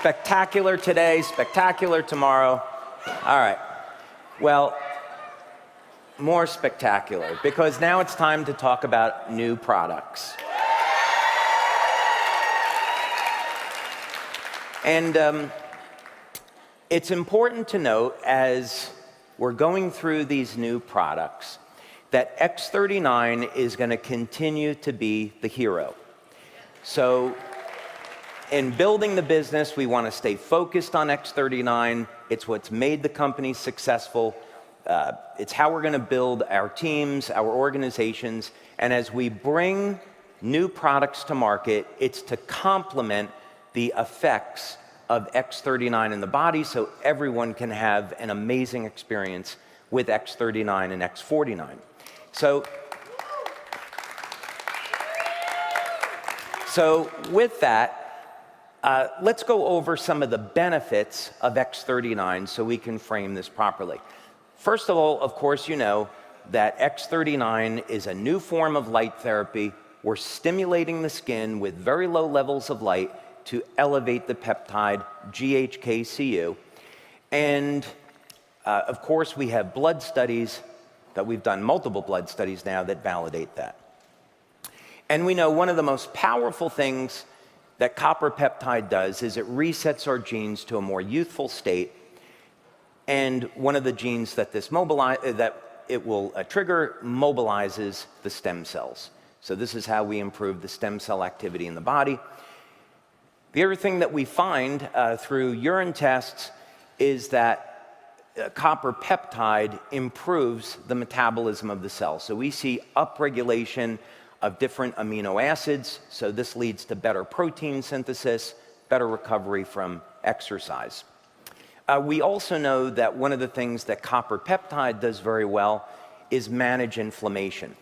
Spectacular today, spectacular tomorrow. All right. Well, more spectacular, because now it's time to talk about new products. And it's important to note, as we're going through these new products, that X39 is going to continue to be the hero. So in building the business, we want to stay focused on X39. It's what's made the company successful. It's how we're going to build our teams, our organizations. And as we bring new products to market, it's to complement the effects of X39 in the body so everyone can have an amazing experience with X39 and X49. So with that, let's go over some of the benefits of X39 so we can frame this properly. First of all, of course, you know that X39 is a new form of light therapy. We're stimulating the skin with very low levels of light to elevate the peptide GHK-Cu. And of course, we have blood studies that we've done, multiple blood studies now, that validate that. And we know one of the most powerful things that copper peptide does is it resets our genes to a more youthful state. And one of the genes that it will trigger mobilizes the stem cells. So this is how we improve the stem cell activity in the body. The other thing that we find through urine tests is that copper peptide improves the metabolism of the cell. So we see upregulation of different amino acids. So this leads to better protein synthesis, better recovery from exercise. We also know that one of the things that copper peptide does very well is manage inflammation.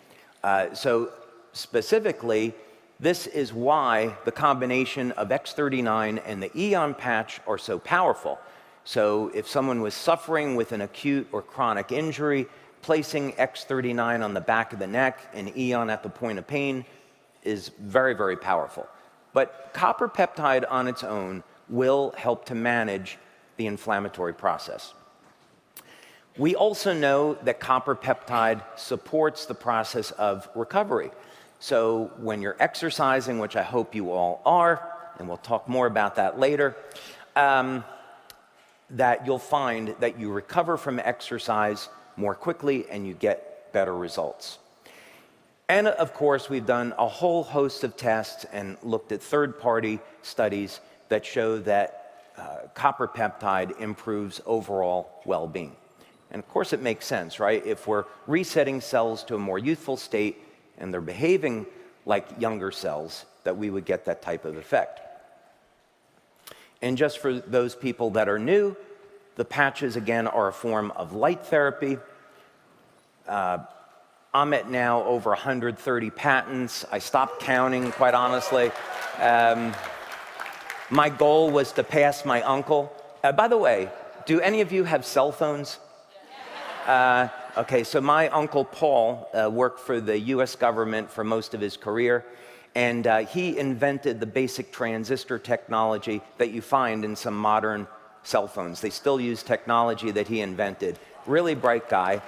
So specifically, this is why the combination of X39 and the Eon patch are so powerful. So if someone was suffering with an acute or chronic injury, placing X39 on the back of the neck and Eon at the point of pain is very, very powerful. But copper peptide on its own will help to manage the inflammatory process. We also know that copper peptide supports the process of recovery. So when you're exercising, which I hope you all are, and we'll talk more about that later, that you'll find that you recover from exercise more quickly and you get better results. And of course, we've done a whole host of tests and looked at third-party studies that show that copper peptide improves overall well-being. And of course, it makes sense, right? If we're resetting cells to a more youthful state and they're behaving like younger cells, that we would get that type of effect. And just for those people that are new, the patches, again, are a form of light therapy. I'm at now over 130 patents. I stopped counting, quite honestly. My goal was to pass my uncle. By the way, do any of you have cell phones? Okay, so my uncle Paul worked for the US government for most of his career, and he invented the basic transistor technology that you find in some modern cell phones. They still use technology that he invented. Really bright guy.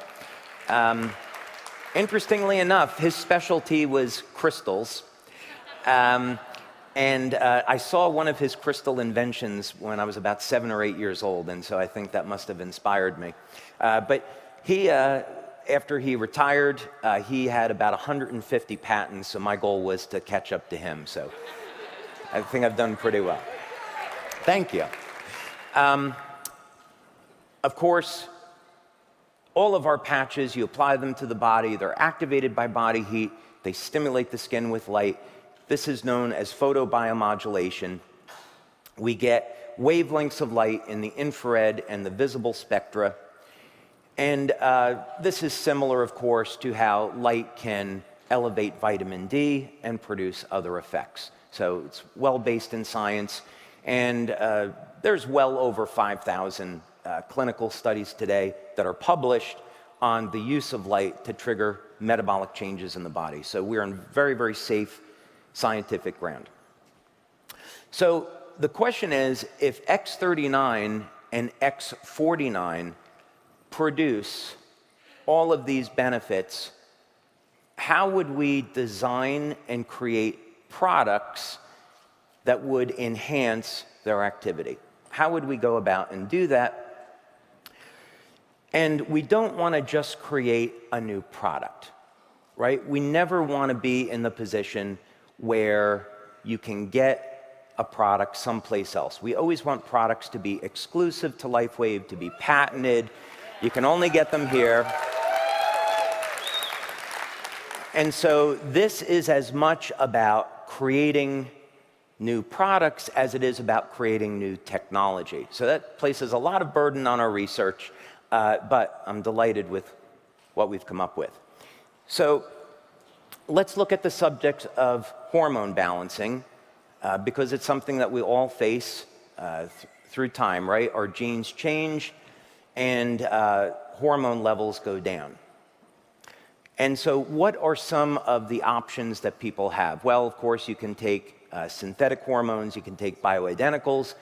Interestingly enough, his specialty was crystals. And I saw one of his crystal inventions when I was about 7 or 8 years old, and so I think that must have inspired me. But he, after he retired, he had about 150 patents, so my goal was to catch up to him. So I think I've done pretty well. Thank you. Of course, all of our patches, you apply them to the body, they're activated by body heat, they stimulate the skin with light. This is known as photobiomodulation. We get wavelengths of light in the infrared and the visible spectra. And this is similar, of course, to how light can elevate vitamin D and produce other effects. So it's well based in science. And there's well over 5,000 clinical studies today that are published on the use of light to trigger metabolic changes in the body. So we're on very, very safe scientific ground. So the question is, if X39 and X49 produce all of these benefits, how would we design and create products that would enhance their activity? How would we go about and do that? And we don't want to just create a new product, right? We never want to be in the position where you can get a product someplace else. We always want products to be exclusive to LifeWave, to be patented. You can only get them here. And so this is as much about creating new products as it is about creating new technology. So that places a lot of burden on our research, but I'm delighted with what we've come up with. So let's look at the subject of hormone balancing, because it's something that we all face through time, right? Our genes change and hormone levels go down. And so what are some of the options that people have? Well, of course, you can take synthetic hormones, you can take bioidenticals.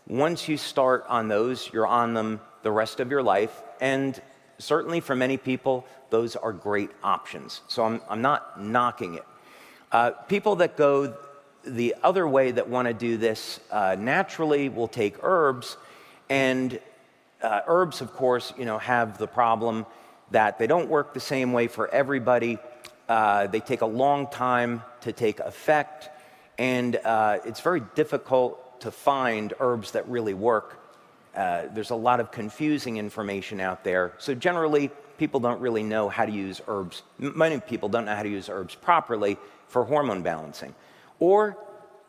Once you start on those, you're on them the rest of your life. And certainly for many people, those are great options. So I'm not knocking it. People that go the other way that want to do this naturally will take herbs. And herbs, of course, have the problem that they don't work the same way for everybody. They take a long time to take effect, and it's very difficult to find herbs that really work. There's a lot of confusing information out there. So generally, people don't really know how to use herbs. Many people don't know how to use herbs properly for hormone balancing. Or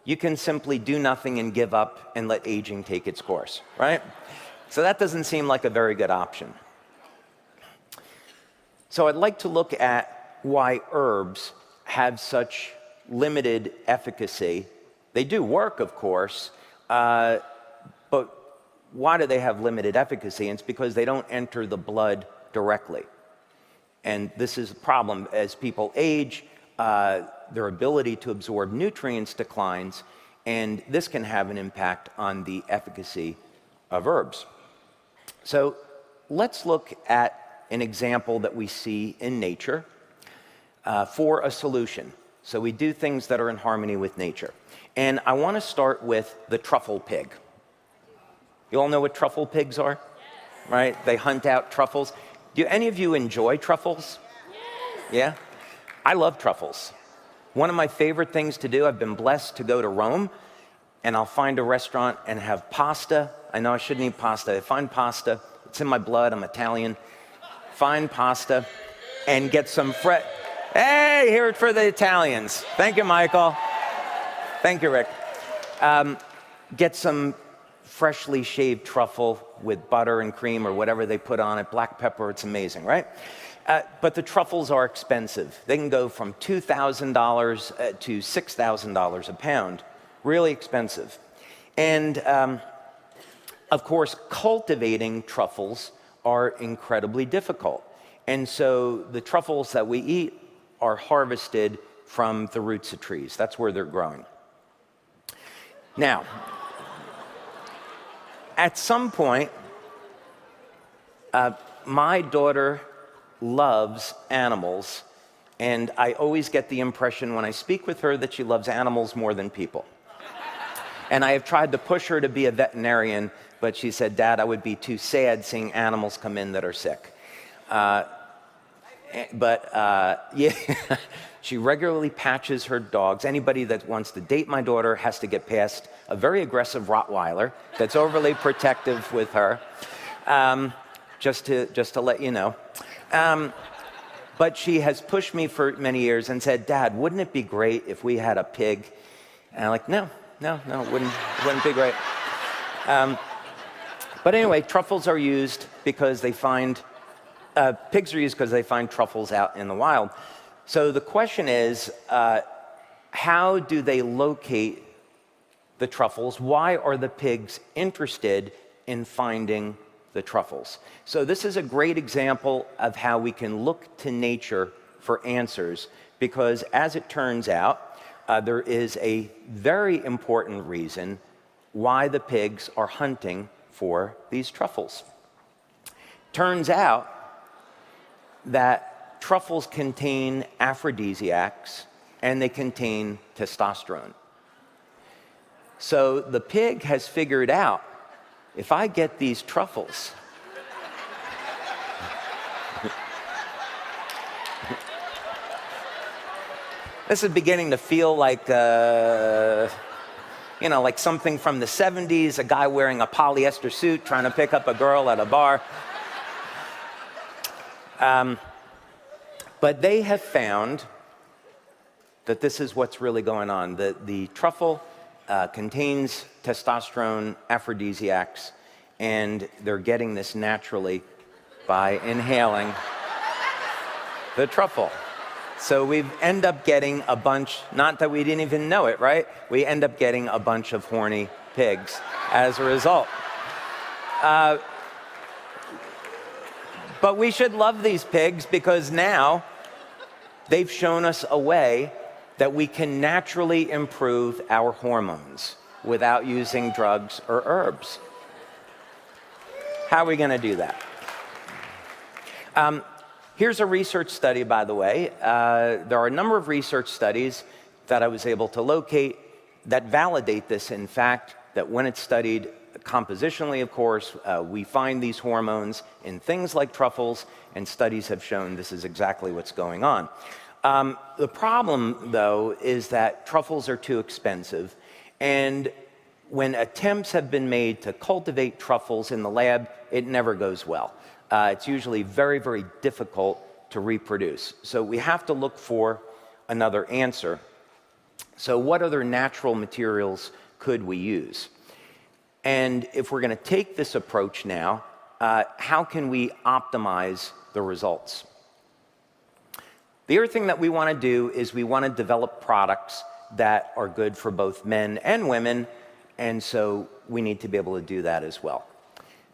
you can simply do nothing and give up and let aging take its course, right? So that doesn't seem like a very good option. So I'd like to look at why herbs have such limited efficacy. They do work, of course, but why do they have limited efficacy? And it's because they don't enter the blood directly. And this is a problem. As people age, their ability to absorb nutrients declines, and this can have an impact on the efficacy of herbs. So let's look at an example that we see in nature for a solution. So we do things that are in harmony with nature. And I want to start with the truffle pig. You all know what truffle pigs are? Yes. Right? They hunt out truffles. Do any of you enjoy truffles? Yes. Yeah? I love truffles. One of my favorite things to do, I've been blessed to go to Rome, and I'll find a restaurant and have pasta. I know I shouldn't eat pasta. I find pasta. It's in my blood. I'm Italian. Find pasta and get some fresh. Hey, hear it for the Italians. Thank you, Michael. Thank you, Rick. Get some freshly shaved truffle with butter and cream or whatever they put on it, black pepper. It's amazing, right? But the truffles are expensive. They can go from $2,000 to $6,000 a pound. Really expensive. And of course, cultivating truffles are incredibly difficult. And so the truffles that we eat are harvested from the roots of trees. That's where they're growing. Now, at some point, my daughter loves animals, and I always get the impression when I speak with her that she loves animals more than people. And I have tried to push her to be a veterinarian, but she said, "Dad, I would be too sad seeing animals come in that are sick." Yeah, she regularly patches her dogs. Anybody that wants to date my daughter has to get past a very aggressive Rottweiler that's overly protective with her, just to let you know. But she has pushed me for many years and said, "Dad, wouldn't it be great if we had a pig?" And I'm like, no, it wouldn't be great. But anyway, truffles are used because they find, pigs are used because they find truffles out in the wild. So the question is, how do they locate the truffles? Why are the pigs interested in finding the truffles? So this is a great example of how we can look to nature for answers, because as it turns out, there is a very important reason why the pigs are hunting for these truffles. Turns out that truffles contain aphrodisiacs and they contain testosterone. So the pig has figured out, if I get these truffles, this is beginning to feel like, like something from the 70s, a guy wearing a polyester suit trying to pick up a girl at a bar. But they have found that this is what's really going on. The truffle contains testosterone, aphrodisiacs, and they're getting this naturally by inhaling the truffle. So we end up getting a bunch, not that we didn't even know it, right? We end up getting a bunch of horny pigs as a result. But we should love these pigs because now they've shown us a way that we can naturally improve our hormones without using drugs or herbs. How are we going to do that? Here's a research study, by the way. There are a number of research studies that I was able to locate that validate this, in fact, that when it's studied compositionally, of course, we find these hormones in things like truffles, and studies have shown this is exactly what's going on. The problem, though, is that truffles are too expensive, and when attempts have been made to cultivate truffles in the lab, it never goes well. It's usually very, very difficult to reproduce. So we have to look for another answer. So what other natural materials could we use? And if we're going to take this approach now, how can we optimize the results? The other thing that we want to do is we want to develop products that are good for both men and women, and so we need to be able to do that as well.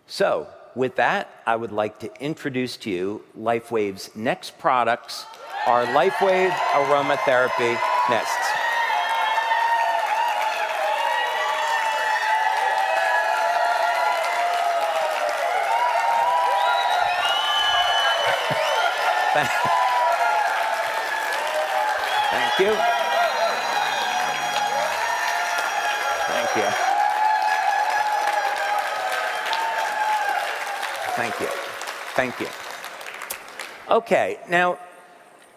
So with that, I would like to introduce to you LifeWave's next products, our LifeWave Aromatherapy Mists. Thank you. Thank you. Thank you. Thank you. Okay, now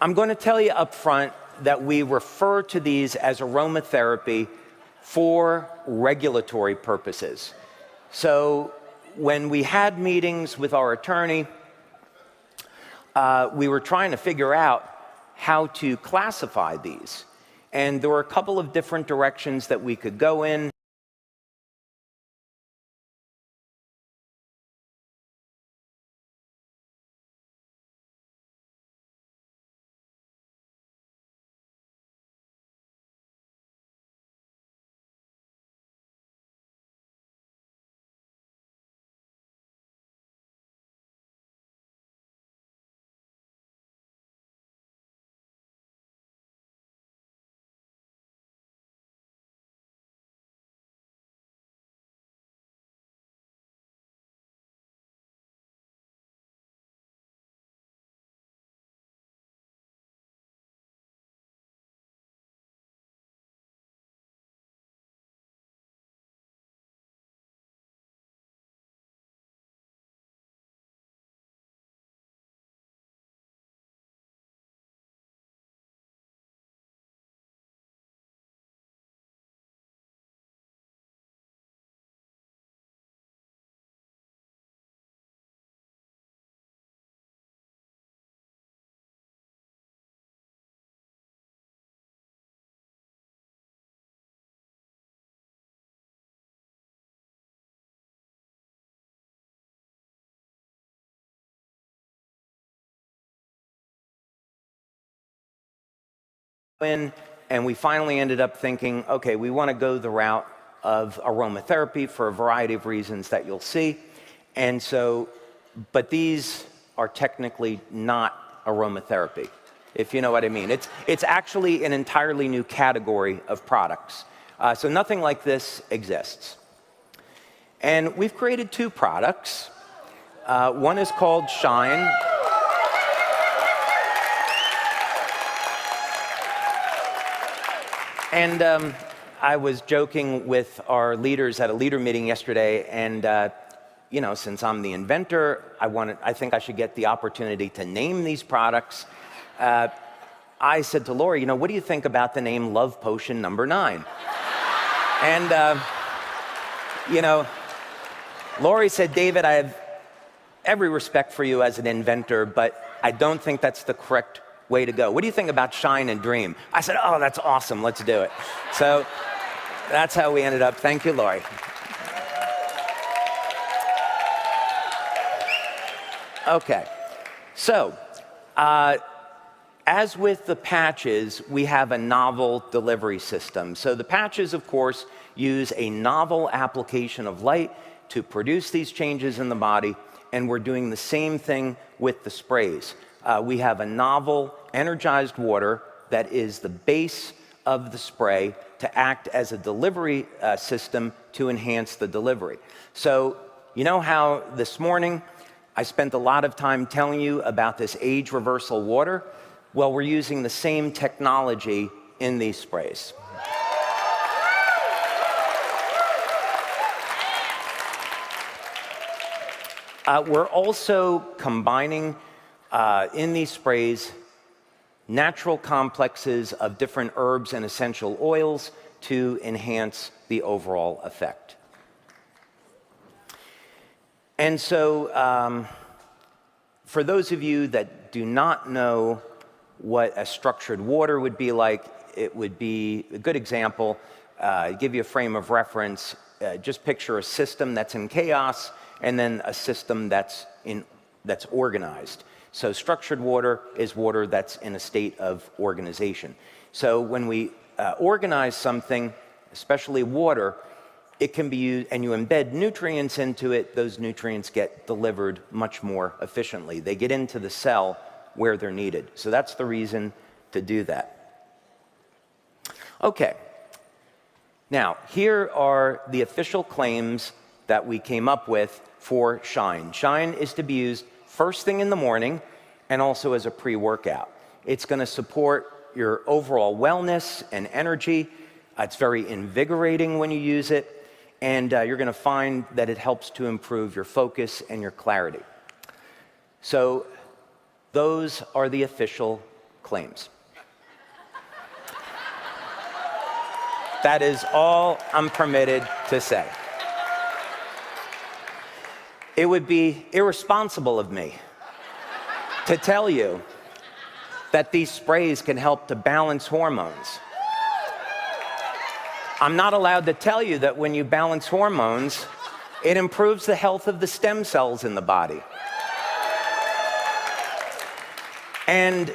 I'm going to tell you up front that we refer to these as aromatherapy for regulatory purposes. So when we had meetings with our attorney, we were trying to figure out how to classify these. And there were a couple of different directions that we could go in. And we finally ended up thinking, okay, we want to go the route of aromatherapy for a variety of reasons that you'll see. And so, but these are technically not aromatherapy, if you know what I mean. It's actually an entirely new category of products. So nothing like this exists. And we've created two products. One is called Shine. And I was joking with our leaders at a leader meeting yesterday, and since I'm the inventor, I think I should get the opportunity to name these products. I said to Lori, what do you think about the name Love Potion number 9? And Lori said, David, I have every respect for you as an inventor, but I don't think that's the correct way to go. What do you think about Shine and Dream? I said, oh, that's awesome. Let's do it. So that's how we ended up. Thank you, Lori. Okay. So as with the patches, we have a novel delivery system. So the patches, of course, use a novel application of light to produce these changes in the body, and we're doing the same thing with the sprays. We have a novel energized water that is the base of the spray to act as a delivery system to enhance the delivery. So you know how this morning I spent a lot of time telling you about this age reversal water? Well, we're using the same technology in these sprays. We're also combining in these sprays natural complexes of different herbs and essential oils to enhance the overall effect. And so for those of you that do not know what a structured water would be like, it would be a good example, give you a frame of reference. Just picture a system that's in chaos and then a system that's organized. So structured water is water that's in a state of organization. So when we organize something, especially water, it can be used, and you embed nutrients into it, those nutrients get delivered much more efficiently. They get into the cell where they're needed. So that's the reason to do that. Okay. Now, here are the official claims that we came up with for Shine. Shine is to be used first thing in the morning and also as a pre-workout. It's going to support your overall wellness and energy. It's very invigorating when you use it, and you're going to find that it helps to improve your focus and your clarity. So those are the official claims. That is all I'm permitted to say. It would be irresponsible of me to tell you that these sprays can help to balance hormones. I'm not allowed to tell you that when you balance hormones, it improves the health of the stem cells in the body. And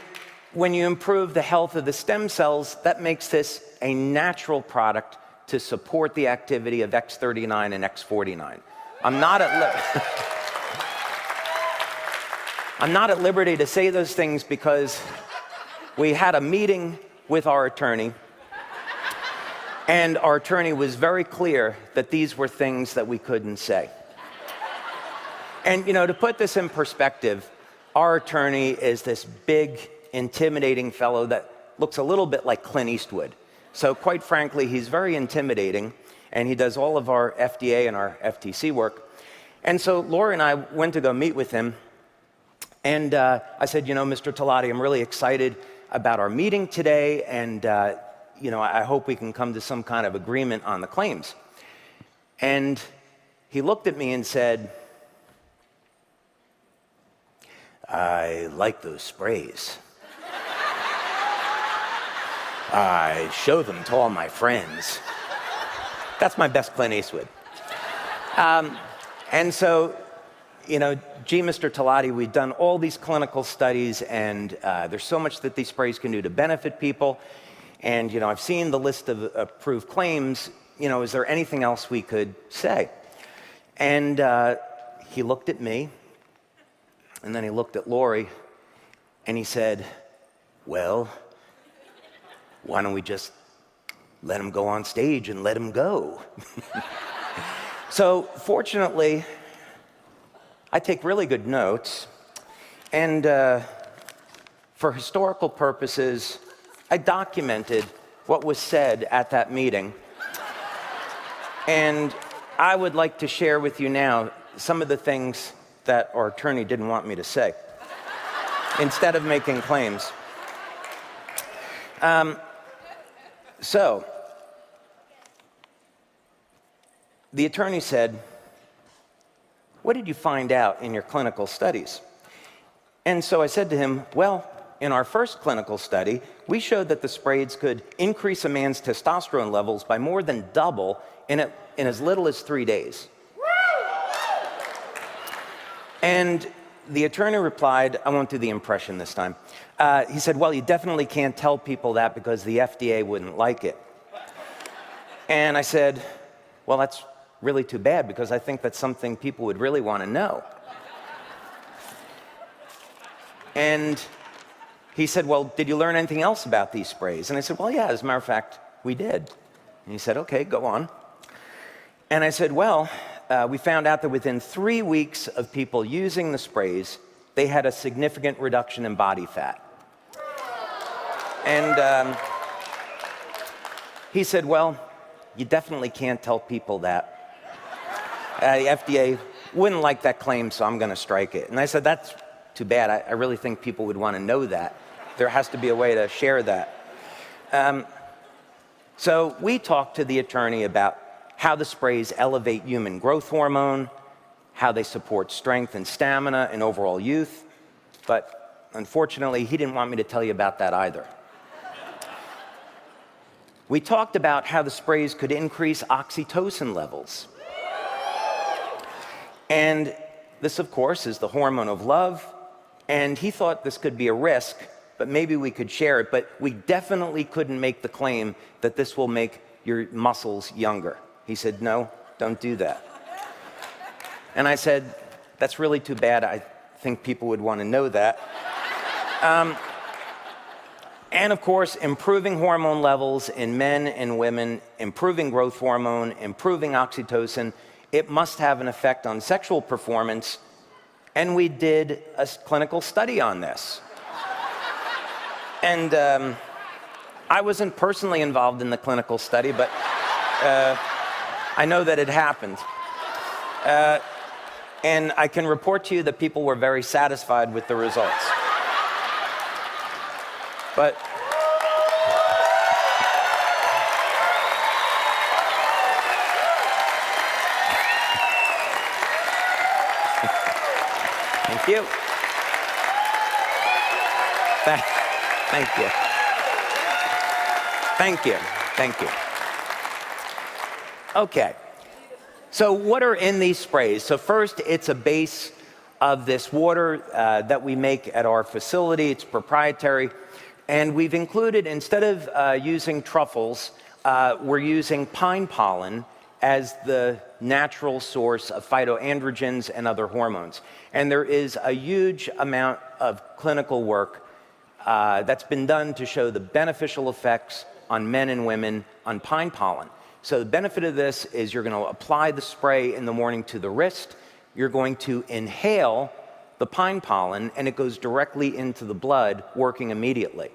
when you improve the health of the stem cells, that makes this a natural product to support the activity of X39 and X49. I'm not at liberty to say those things because we had a meeting with our attorney, and our attorney was very clear that these were things that we couldn't say. And, to put this in perspective, our attorney is this big, intimidating fellow that looks a little bit like Clint Eastwood. So quite frankly, he's very intimidating, and he does all of our FDA and our FTC work. And so Laura and I went to go meet with him, and I said, Mr. Talati, I'm really excited about our meeting today, and I hope we can come to some kind of agreement on the claims. And he looked at me and said, I like those sprays. I show them to all my friends. That's my best Clint Eastwood. And so, gee, Mr. Talati, we've done all these clinical studies, and there's so much that these sprays can do to benefit people. And, I've seen the list of approved claims. Is there anything else we could say? And he looked at me, and then he looked at Lori, and he said, well, why don't we just let him go on stage and let him go? So fortunately, I take really good notes, and for historical purposes, I documented what was said at that meeting. And I would like to share with you now some of the things that our attorney didn't want me to say, instead of making claims. So, the attorney said, "What did you find out in your clinical studies?" And so I said to him, "Well, in our first clinical study, we showed that the sprays could increase a man's testosterone levels by more than double in as little as 3 days." And the attorney replied, I won't do the impression this time. He said, "Well, you definitely can't tell people that because the FDA wouldn't like it." And I said, "Well, that's really too bad because I think that's something people would really want to know." And he said, "Well, did you learn anything else about these sprays?" And I said, "Well, yeah, as a matter of fact, we did." And he said, "Okay, go on." And I said, "Well, we found out that within 3 weeks of people using the sprays, they had a significant reduction in body fat." And he said, "Well, you definitely can't tell people that. The FDA wouldn't like that claim, so I'm going to strike it." And I said, "That's too bad. I really think people would want to know that. There has to be a way to share that." So we talked to the attorney about how the sprays elevate human growth hormone, how they support strength and stamina and overall youth. But unfortunately, he didn't want me to tell you about that either. We talked about how the sprays could increase oxytocin levels. And this, of course, is the hormone of love. And he thought this could be a risk, but maybe we could share it. But we definitely couldn't make the claim that this will make your muscles younger. He said, "No, don't do that." And I said, "That's really too bad. I think people would want to know that." And of course, improving hormone levels in men and women, improving growth hormone, improving oxytocin, it must have an effect on sexual performance. And we did a clinical study on this. And I wasn't personally involved in the clinical study, but I know that it happened. And I can report to you that people were very satisfied with the results. But thank you. Thank you. Thank you. Thank you. Okay. So what are in these sprays? So first, it's a base of this water that we make at our facility. It's proprietary. And we've included, instead of using truffles, we're using pine pollen as the natural source of phytoandrogens and other hormones. And there is a huge amount of clinical work that's been done to show the beneficial effects on men and women on pine pollen. So the benefit of this is you're going to apply the spray in the morning to the wrist. You're going to inhale the pine pollen, and it goes directly into the blood, working immediately.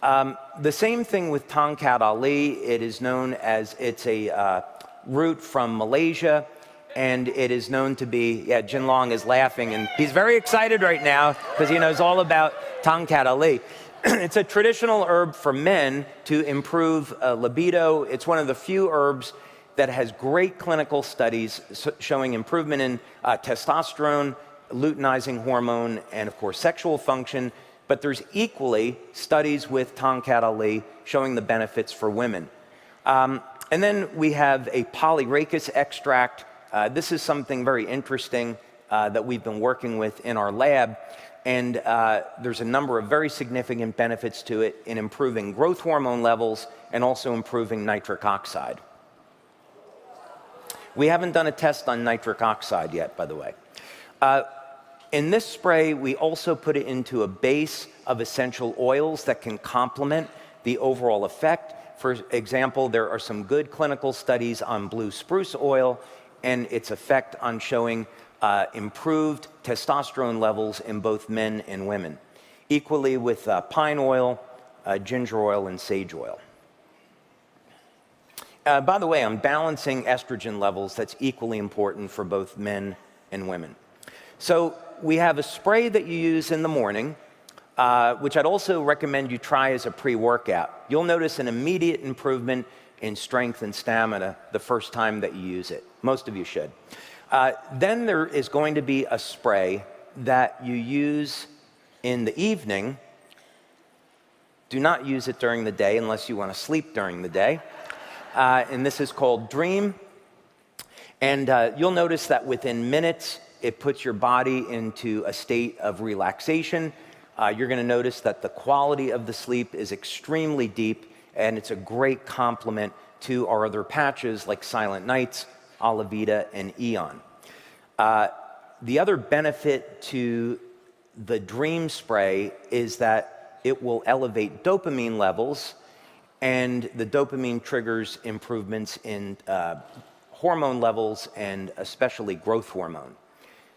The same thing with Tongkat Ali. It is known as, it's a root from Malaysia, and it is known to be, yeah, Jin Long is laughing, and he's very excited right now because he knows all about Tongkat Ali. It's a traditional herb for men to improve libido. It's one of the few herbs that has great clinical studies showing improvement in testosterone, luteinizing hormone, and of course sexual function. But there's equally studies with Tongkat Ali showing the benefits for women. And then we have a polyrachis extract. This is something very interesting that we've been working with in our lab. And there's a number of very significant benefits to it in improving growth hormone levels and also improving nitric oxide. We haven't done a test on nitric oxide yet, by the way. In this spray, we also put it into a base of essential oils that can complement the overall effect. For example, there are some good clinical studies on blue spruce oil and its effect on showing improved testosterone levels in both men and women. Equally with pine oil, ginger oil, and sage oil. By the way, on balancing estrogen levels, that's equally important for both men and women. So we have a spray that you use in the morning, which I'd also recommend you try as a pre-workout. You'll notice an immediate improvement in strength and stamina the first time that you use it. Most of you should. Then there is going to be a spray that you use in the evening. Do not use it during the day unless you want to sleep during the day. And this is called Dream. And you'll notice that within minutes, it puts your body into a state of relaxation. You're going to notice that the quality of the sleep is extremely deep, and it's a great complement to our other patches like Silent Nights, Alavita, and Eon. The other benefit to the Dream spray is that it will elevate dopamine levels, and the dopamine triggers improvements in hormone levels, and especially growth hormone.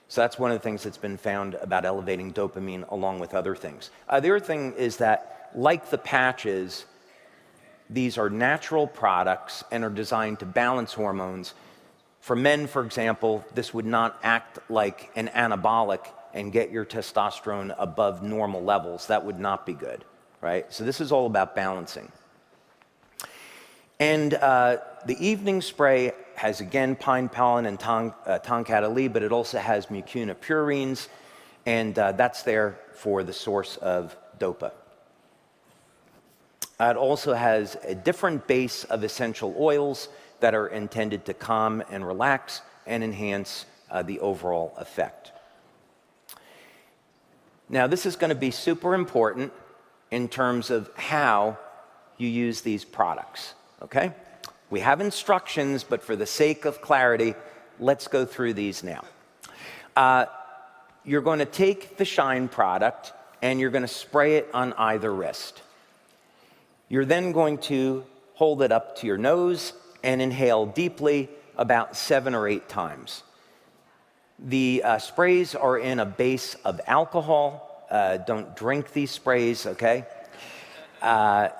So that's one of the things that's been found about elevating dopamine along with other things. The other thing is that, like the patches, these are natural products and are designed to balance hormones. For men, for example, this would not act like an anabolic and get your testosterone above normal levels. That would not be good, right? So this is all about balancing. And the evening spray has, again, pine pollen and tonkat ali, but it also has mucuna purines, and that's there for the source of dopa. It also has a different base of essential oils that are intended to calm and relax and enhance the overall effect. Now, this is going to be super important in terms of how you use these products, okay? We have instructions, but for the sake of clarity, let's go through these now. You're going to take the Shine product and you're going to spray it on either wrist. You're then going to hold it up to your nose and inhale deeply about 7 or 8 times. The sprays are in a base of alcohol. Don't drink these sprays, okay?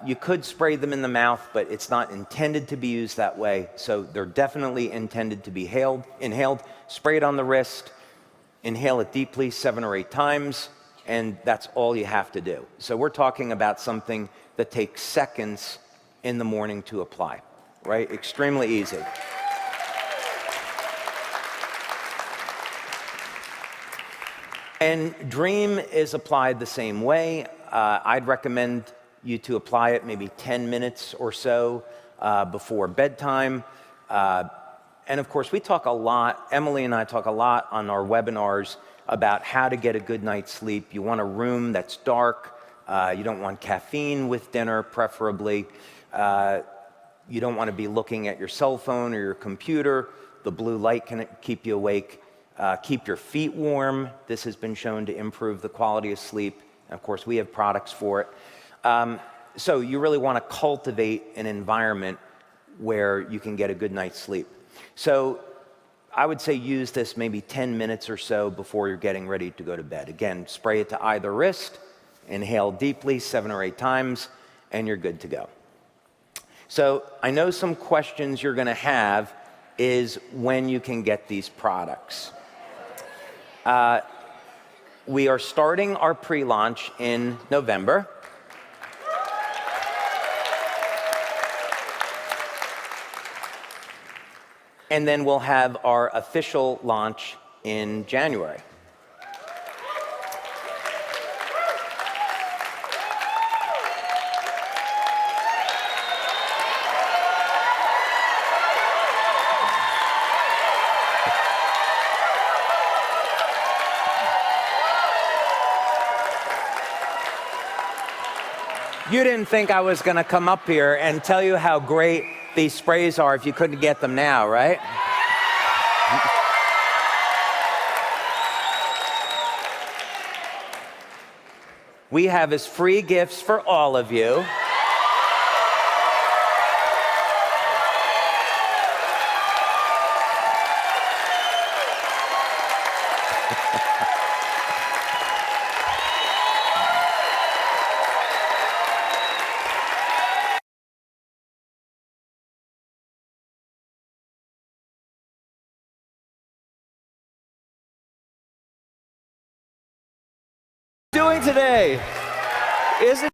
You could spray them in the mouth, but it's not intended to be used that way. So they're definitely intended to be inhaled. Spray it on the wrist, inhale it deeply 7 or 8 times, and that's all you have to do. So we're talking about something that takes seconds in the morning to apply, right? Extremely easy. And Dream is applied the same way. I'd recommend you to apply it maybe 10 minutes or so before bedtime. And of course, we talk a lot, Emily and I talk a lot on our webinars about how to get a good night's sleep. You want a room that's dark. You don't want caffeine with dinner, preferably. You don't want to be looking at your cell phone or your computer. The blue light can keep you awake. Keep your feet warm. This has been shown to improve the quality of sleep. And of course, we have products for it. So you really want to cultivate an environment where you can get a good night's sleep. So I would say use this maybe 10 minutes or so before you're getting ready to go to bed. Again, spray it to either wrist, inhale deeply 7 or 8 times, and you're good to go. So I know some questions you're going to have is when you can get these products. We are starting our pre-launch in November. And then we'll have our official launch in January. You didn't think I was going to come up here and tell you how great these sprays are if you couldn't get them now, right? We have as free gifts for all of you. Doing today? Isn't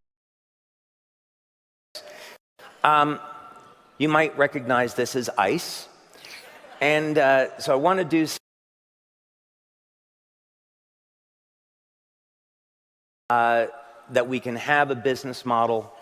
you might recognize this as ice. And so I want to do that we can have a business model